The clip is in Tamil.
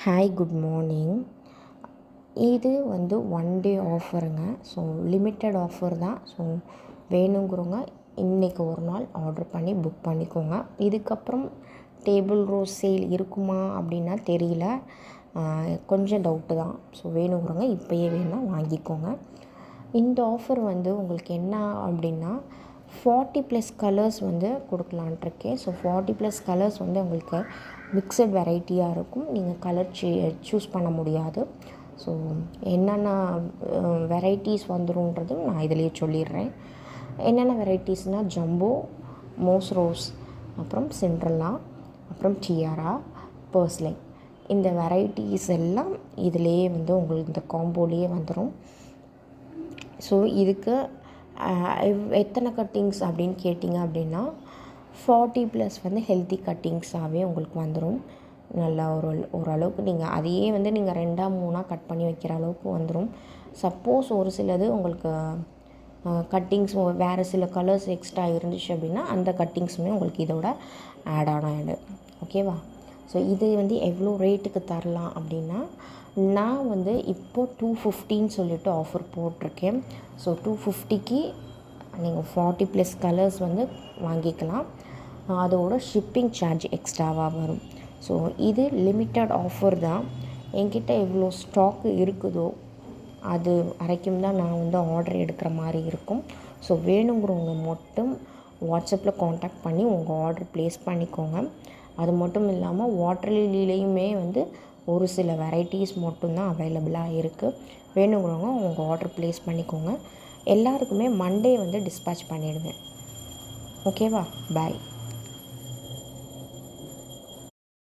Hi, good morning. இது வந்து ஒன் டே ஆஃபருங்க. ஸோ லிமிட்டட் ஆஃபர் தான். ஸோ வேணுங்கிறவங்க இன்றைக்கி ஒரு நாள் ஆர்டர் பண்ணி புக் பண்ணிக்கோங்க. இதுக்கப்புறம் டேபிள் ரோஸ் சேல் இருக்குமா அப்படின்னா தெரியல, கொஞ்சம் டவுட்டு தான். ஸோ வேணுங்கிறவங்க இப்போயே வேணால் வாங்கிக்கோங்க. இந்த ஆஃபர் வந்து உங்களுக்கு என்ன அப்படின்னா 40+ கலர்ஸ் வந்து கொடுக்கலான்ட்ருக்கேன். ஸோ 40+ கலர்ஸ் வந்து உங்களுக்கு மிக்சட் வெரைட்டியாக இருக்கும். நீங்கள் கலர் சூஸ் பண்ண முடியாது. ஸோ என்னென்ன வெரைட்டிஸ் வந்துருன்றது நான் இதிலேயே சொல்லிடுறேன். என்னென்ன வெரைட்டிஸ்னால் ஜம்போ, மோஸ் ரோஸ், அப்புறம் சிண்ட்ரெல்லா, அப்புறம் டியாரா, பர்ஸ்லைன், இந்த வெரைட்டிஸ் எல்லாம் இதிலேயே வந்து உங்களுக்கு இந்த காம்போலேயே வந்துடும். ஸோ இதுக்கு எத்தனை கட்டிங்ஸ் அப்படின்னு கேட்டிங்க அப்படின்னா 40+ வந்து ஹெல்த்தி கட்டிங்ஸாகவே உங்களுக்கு வந்துடும். நல்லா ஓரளவுக்கு நீங்கள் அதையே வந்து நீங்கள் 2-3 கட் பண்ணி வைக்கிற அளவுக்கு வந்துடும். சப்போஸ் ஒரு சிலது உங்களுக்கு கட்டிங்ஸ் வேறு சில கலர்ஸ் எக்ஸ்ட்ரா இருந்துச்சு அப்படின்னா அந்த கட்டிங்ஸுமே உங்களுக்கு இதோட ஆட் ஆகிடும். ஓகேவா? ஸோ இது வந்து எவ்வளோ ரேட்டுக்கு தரலாம் அப்படின்னா, நான் வந்து இப்போது 250 சொல்லிட்டு ஆஃபர் போட்டிருக்கேன். ஸோ 250க்கு நீங்கள் 40+ கலர்ஸ் வந்து வாங்கிக்கலாம். அதோட ஷிப்பிங் சார்ஜ் எக்ஸ்ட்ராவாக வரும். ஸோ இது லிமிட்டட் ஆஃபர் தான். என்கிட்ட எவ்வளோ ஸ்டாக்கு இருக்குதோ அது வரைக்கும் தான் நான் வந்து ஆர்டர் எடுக்கிற மாதிரி இருக்கும். ஸோ வேணுங்கிறவங்க மட்டும் வாட்ஸ்அப்பில் காண்டாக்ட் பண்ணி உங்கள் ஆர்டர் ப்ளேஸ் பண்ணிக்கோங்க. அது மட்டும் இல்லாமல் வாட்டர் லில்லிலையுமே வந்து ஒரு சில வெரைட்டிஸ் மட்டும்தான் அவைலபிளாக இருக்குது. வேணுங்கிறவங்க உங்கள் ஆர்டர் ப்ளேஸ் பண்ணிக்கோங்க. எல்லாருக்குமே மண்டே வந்து டிஸ்பேட்ச் பண்ணிவிடுவேன். ஓகேவா? பாய்.